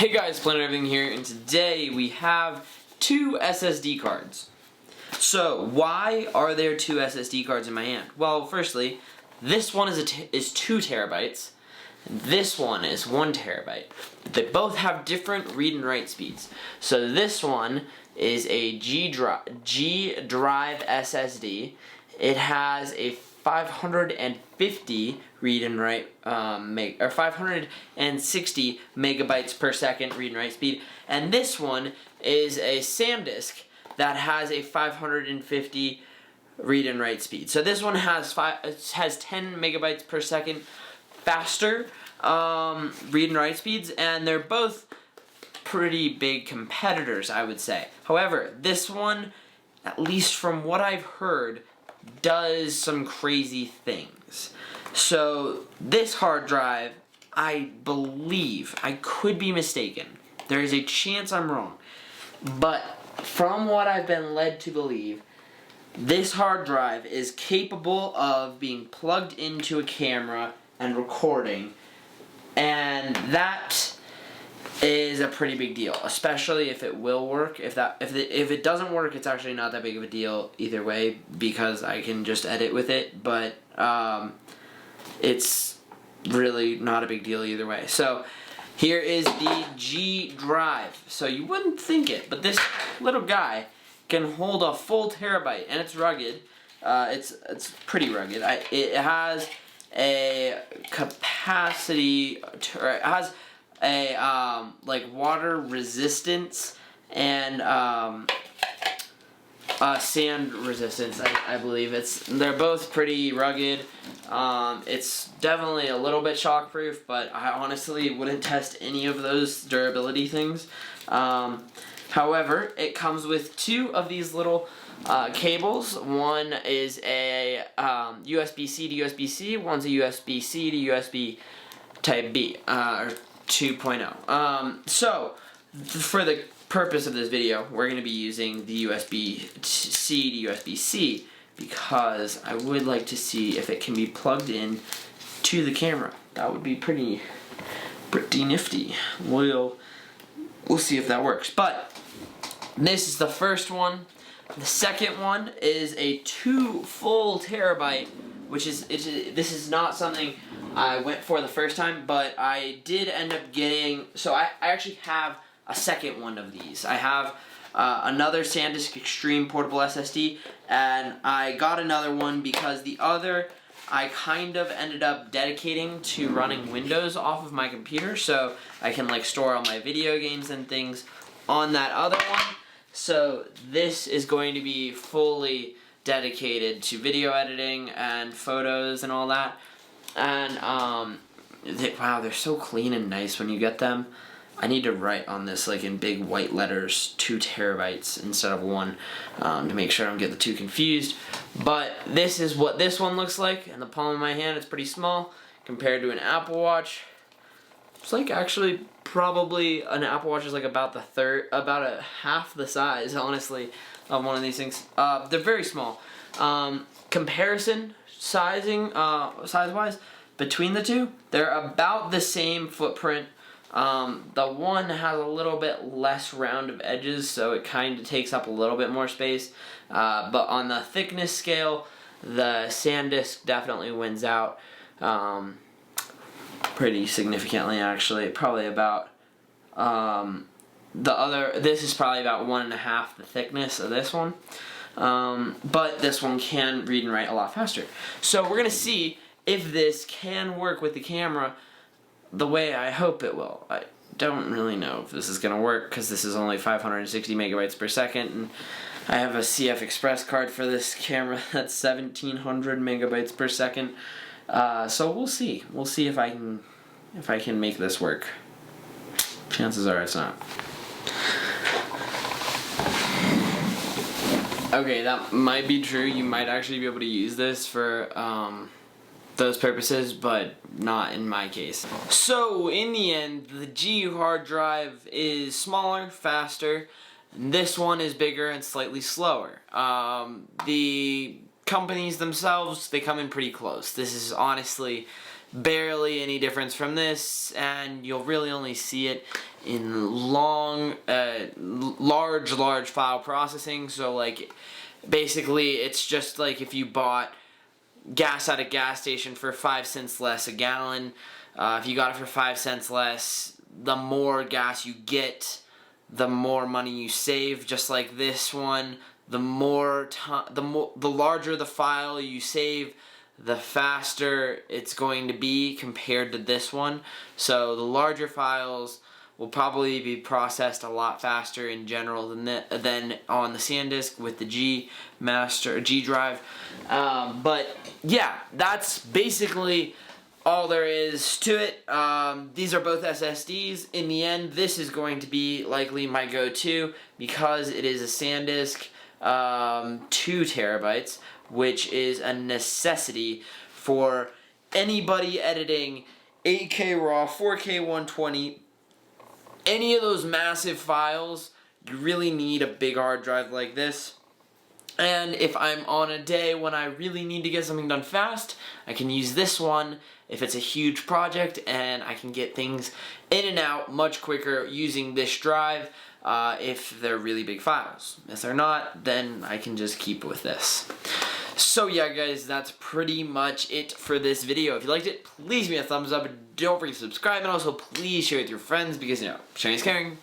Hey guys, Planet Everything here, and today we have two SSD cards. So, why are there two SSD cards in my hand? Well, firstly, this one is 2 terabytes, and this one is 1 terabyte. They both have different read and write speeds. So this one is a G drive SSD. It has a 550 read and write, or 560 megabytes per second read and write speed, and this one is a Sandisk that has a 550 read and write speed. So this one has 10 megabytes per second faster read and write speeds, and they're both pretty big competitors, I would say. However, this one, at least from what I've heard, does some crazy things. So this hard drive, I believe, I could be mistaken, there is a chance I'm wrong, but from what I've been led to believe, this hard drive is capable of being plugged into a camera and recording, and that is a pretty big deal, especially if it will work. If it doesn't work, it's actually not that big of a deal either way, because I can just edit with it, but it's really not a big deal either way. So here is the G drive. So you wouldn't think it, but this little guy can hold a full terabyte, and it's rugged. It's pretty rugged. It has a capacity, it has a like water resistance and sand resistance. I believe they're both pretty rugged. It's definitely a little bit shockproof, but I honestly wouldn't test any of those durability things. However, it comes with 2 of these little cables. One is a USB-C to USB-C. One's a USB-C to USB Type B, or 2.0. So, for the purpose of this video, we're going to be using the USB-C to USB-C because I would like to see if it can be plugged in to the camera. That would be pretty nifty. We'll see if that works. But this is the first one. The second one is a 2 full terabyte, which is this is not something I went for the first time, but I did end up getting, so I actually have a second one of these. I have another Sandisk Extreme portable SSD, and I got another one because the other I kind of ended up dedicating to running Windows off of my computer, so I can like store all my video games and things on that other one. So this is going to be fully dedicated to video editing and photos and all that. And wow, they're so clean and nice when you get them. I need to write on this like in big white letters 2 terabytes instead of 1 to make sure I don't get the 2 confused. But this is what this one looks like in the palm of my hand. It's pretty small compared to an Apple Watch. It's like actually probably an Apple Watch is like about a half the size, honestly, of one of these things. They're very small. Comparison size-wise between the two, they're about the same footprint. The one has a little bit less round of edges, so it kind of takes up a little bit more space. But on the thickness scale, the Sandisk definitely wins out pretty significantly, actually. Probably about this is probably about 1.5 the thickness of this one. But this one can read and write a lot faster. So we're going to see if this can work with the camera the way I hope it will. I don't really know if this is going to work because this is only 560 megabytes per second, and I have a CF Express card for this camera that's 1700 megabytes per second. So we'll see. We'll see if I can make this work. Chances are it's not. Okay, that might be true. You might actually be able to use this for those purposes, but not in my case. So, in the end, the G hard drive is smaller, faster, and this one is bigger and slightly slower. The companies themselves, they come in pretty close. This is honestly barely any difference from this, and you'll really only see it in large file processing. So like basically it's just like if you bought gas at a gas station for 5 cents less a gallon. If you got it for 5 cents less, the more gas you get, the more money you save. Just like this one, the larger the file you save, the faster it's going to be compared to this one. So the larger files will probably be processed a lot faster in general than on the Sandisk with the G drive. But yeah, that's basically all there is to it. These are both SSDs. In the end, this is going to be likely my go-to because it is a Sandisk 2 terabytes, which is a necessity for anybody editing 8K RAW, 4K 120, any of those massive files. You really need a big hard drive like this. And if I'm on a day when I really need to get something done fast, I can use this one if it's a huge project, and I can get things in and out much quicker using this drive if they're really big files. If they're not, then I can just keep with this. So yeah guys, that's pretty much it for this video. If you liked it, please give me a thumbs up, and don't forget to subscribe, and also please share with your friends because, you know, sharing is caring.